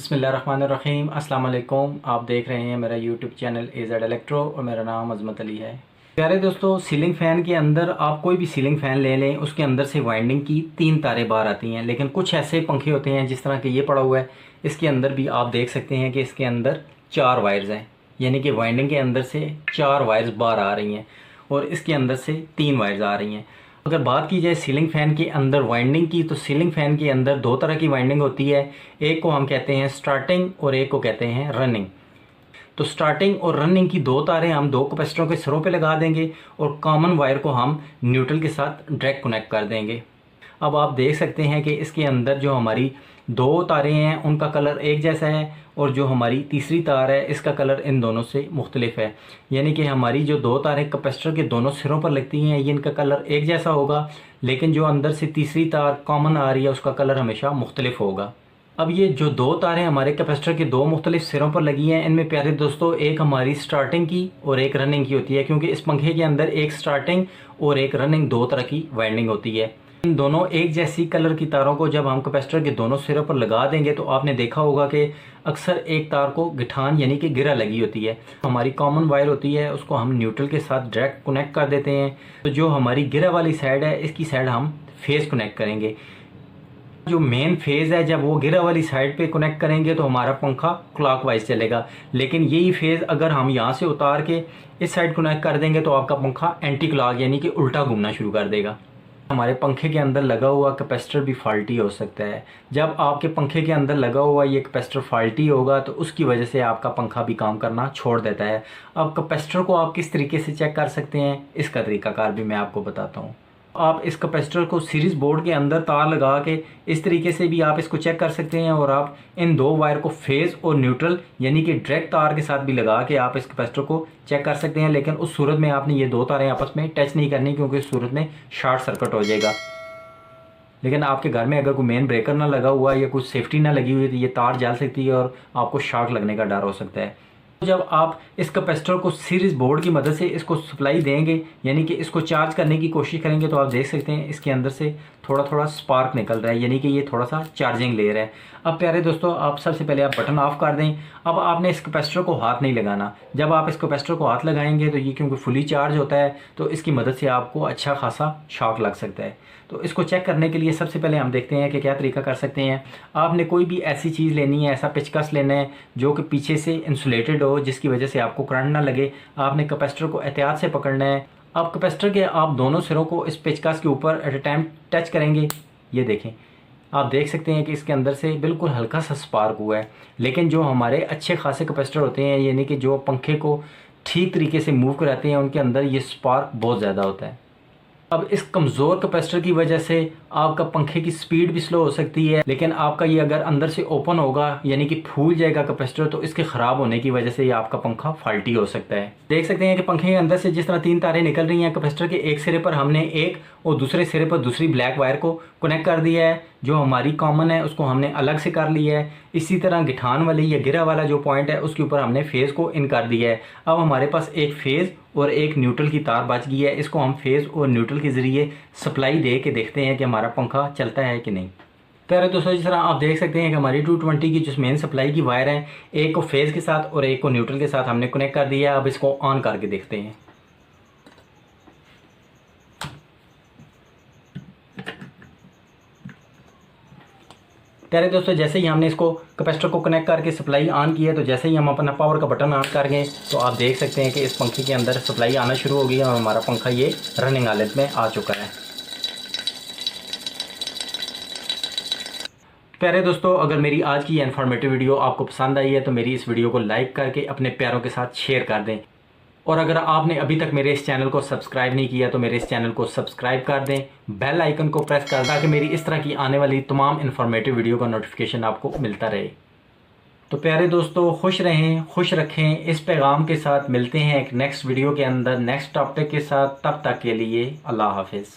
बिस्मिल्लाहिर्रहमानिर्रहीम अस्सलाम वालेकुम। आप देख रहे हैं मेरा यूट्यूब चैनल AZ इलेक्ट्रो और मेरा नाम अजमत अली है। प्यारे दोस्तों, सीलिंग फ़ैन के अंदर आप कोई भी सीलिंग फ़ैन ले लें, उसके अंदर से वाइंडिंग की 3 तारें बाहर आती हैं। लेकिन कुछ ऐसे पंखे होते हैं जिस तरह के ये पड़ा हुआ है, इसके अंदर भी आप देख सकते हैं कि इसके अंदर 4 वायर्स हैं, यानी कि वाइंडिंग के अंदर से 4 वायर्स बाहर आ रही हैं और इसके अंदर से 3 वायर्स आ रही हैं। अगर बात की जाए सीलिंग फ़ैन के अंदर वाइंडिंग की, तो सीलिंग फ़ैन के अंदर 2 तरह की वाइंडिंग होती है। एक को हम कहते हैं स्टार्टिंग और एक को कहते हैं रनिंग। तो स्टार्टिंग और रनिंग की 2 तारें हम 2 कैपेसिटरों के सिरों पे लगा देंगे और कॉमन वायर को हम न्यूट्रल के साथ डायरेक्ट कनेक्ट कर देंगे। अब आप देख सकते हैं कि इसके अंदर जो हमारी 2 तारें हैं उनका कलर एक जैसा है और जो हमारी तीसरी तार है इसका कलर इन दोनों से मुख्तलिफ है। यानी कि हमारी जो 2 तारें कैपेसिटर के दोनों सिरों पर लगती हैं, ये इनका कलर एक जैसा होगा, लेकिन जो अंदर से तीसरी तार कॉमन आ रही है उसका कलर हमेशा मुख्तलिफ होगा। अब ये जो 2 तारें हमारे कैपेसिटर के 2 मुख्तलिफ सिरों पर लगी हैं, इनमें प्यारे दोस्तों एक हमारी स्टार्टिंग की और एक रनिंग की होती है, क्योंकि इस पंखे के अंदर एक स्टार्टिंग और एक रनिंग 2 तरह की वाइंडिंग होती है। इन दोनों एक जैसी कलर की तारों को जब हम कैपेसिटर के दोनों सिरों पर लगा देंगे तो आपने देखा होगा कि अक्सर एक तार को गिठान यानी कि गिरा लगी होती है। हमारी कॉमन वायर होती है उसको हम न्यूट्रल के साथ डायरेक्ट कनेक्ट कर देते हैं। तो जो हमारी गिरा वाली साइड है इसकी साइड हम फेस कनेक्ट करेंगे। जो मेन फेज़ है जब वो गिरा वाली साइड पे कनेक्ट करेंगे तो हमारा पंखा क्लॉकवाइज चलेगा, लेकिन यही फेज़ अगर हम यहाँ से उतार के इस साइड कनेक्ट कर देंगे तो आपका पंखा एंटी क्लॉक यानी कि उल्टा घूमना शुरू कर देगा। हमारे पंखे के अंदर लगा हुआ कैपेसिटर भी फॉल्टी हो सकता है। जब आपके पंखे के अंदर लगा हुआ ये कैपेसिटर फॉल्टी होगा तो उसकी वजह से आपका पंखा भी काम करना छोड़ देता है। अब कैपेसिटर को आप किस तरीके से चेक कर सकते हैं, इसका तरीकाकार भी मैं आपको बताता हूँ। आप इस कैपेसिटर को सीरीज़ बोर्ड के अंदर तार लगा के इस तरीके से भी आप इसको चेक कर सकते हैं और आप इन 2 वायर को फेज़ और न्यूट्रल यानी कि डायरेक्ट तार के साथ भी लगा के आप इस कैपेसिटर को चेक कर सकते हैं। लेकिन उस सूरत में आपने ये 2 तारें आपस में टच नहीं करनी, क्योंकि उस सूरत में शॉर्ट सर्किट हो जाएगा। लेकिन आपके घर में अगर कोई मेन ब्रेकर ना लगा हुआ है या कुछ सेफ्टी ना लगी हुई है तो ये तार जल सकती है और आपको शॉक लगने का डर हो सकता है। जब आप इस कैपेसिटर को सीरीज़ बोर्ड की मदद से इसको सप्लाई देंगे यानी कि इसको चार्ज करने की कोशिश करेंगे तो आप देख सकते हैं इसके अंदर से थोड़ा थोड़ा स्पार्क निकल रहा है, यानी कि ये थोड़ा सा चार्जिंग ले रहा है। अब प्यारे दोस्तों, आप सबसे पहले आप बटन ऑफ कर दें। अब आपने इस कैपेसिटर को हाथ नहीं लगाना। जब आप इस कैपेसिटर को हाथ लगाएंगे तो ये क्योंकि फुली चार्ज होता है तो इसकी मदद से आपको अच्छा खासा शॉक लग सकता है। तो इसको चेक करने के लिए सबसे पहले हम देखते हैं कि क्या तरीका कर सकते हैं। आपने कोई भी ऐसी चीज़ लेनी है, ऐसा पेचकस लेना है जो कि पीछे से इंसुलेटेड हो, जिसकी वजह से आपको करंट ना लगे। आपने कैपेसिटर को एहतियात से पकड़ना है। आप कैपेसिटर के आप दोनों सिरों को इस पेचकस के ऊपर एट ए टाइम टच करेंगे। ये देखें, आप देख सकते हैं कि इसके अंदर से बिल्कुल हल्का सा स्पार्क हुआ है। लेकिन जो हमारे अच्छे खासे कैपेसिटर होते हैं, यानी कि जो पंखे को ठीक तरीके से मूव कराते हैं, उनके अंदर ये स्पार्क बहुत ज़्यादा होता है। अब इस कमज़ोर कैपेसिटर की वजह से आपका पंखे की स्पीड भी स्लो हो सकती है। लेकिन आपका ये अगर अंदर से ओपन होगा यानी कि फूल जाएगा कैपेसिटर, तो इसके ख़राब होने की वजह से ये आपका पंखा फॉल्टी हो सकता है। देख सकते हैं कि पंखे के अंदर से जिस तरह 3 तारें निकल रही हैं, कैपेसिटर के एक सिरे पर हमने एक और दूसरे सिरे पर दूसरी ब्लैक वायर को कनेक्ट कर दिया है। जो हमारी कॉमन है उसको हमने अलग से कर लिया है। इसी तरह गिठान वाली या गिरा वाला जो पॉइंट है उसके ऊपर हमने फेज़ को इन कर दिया है। अब हमारे पास एक फेज़ और एक न्यूट्रल की तार बच गई है। इसको हम फेज़ और न्यूट्रल के ज़रिए सप्लाई दे के देखते हैं कि हमारा पंखा चलता है कि नहीं। प्यारे दोस्तों, जिस तरह आप देख सकते हैं कि हमारी 220 की जो मेन सप्लाई की वायर है, एक को फेज़ के साथ और एक को न्यूट्रल के साथ हमने कनेक्ट कर दिया है। अब इसको ऑन करके देखते हैं। प्यारे दोस्तों, जैसे ही हमने इसको कैपेसिटर को कनेक्ट करके सप्लाई ऑन किया, तो जैसे ही हम अपना पावर का बटन ऑन कर गए तो आप देख सकते हैं कि इस पंखे के अंदर सप्लाई आना शुरू हो गई है और हमारा पंखा ये रनिंग हालत में आ चुका है। प्यारे दोस्तों, अगर मेरी आज की इन्फॉर्मेटिव वीडियो आपको पसंद आई है तो मेरी इस वीडियो को लाइक करके अपने प्यारों के साथ शेयर कर दें। और अगर आपने अभी तक मेरे इस चैनल को सब्सक्राइब नहीं किया तो मेरे इस चैनल को सब्सक्राइब कर दें, बेल आइकन को प्रेस कर दें ताकि मेरी इस तरह की आने वाली तमाम इन्फॉर्मेटिव वीडियो का नोटिफिकेशन आपको मिलता रहे। तो प्यारे दोस्तों, खुश रहें, खुश रखें। इस पैगाम के साथ मिलते हैं एक नेक्स्ट वीडियो के अंदर नेक्स्ट टॉपिक के साथ। तब तक के लिए अल्लाह हाफिज़।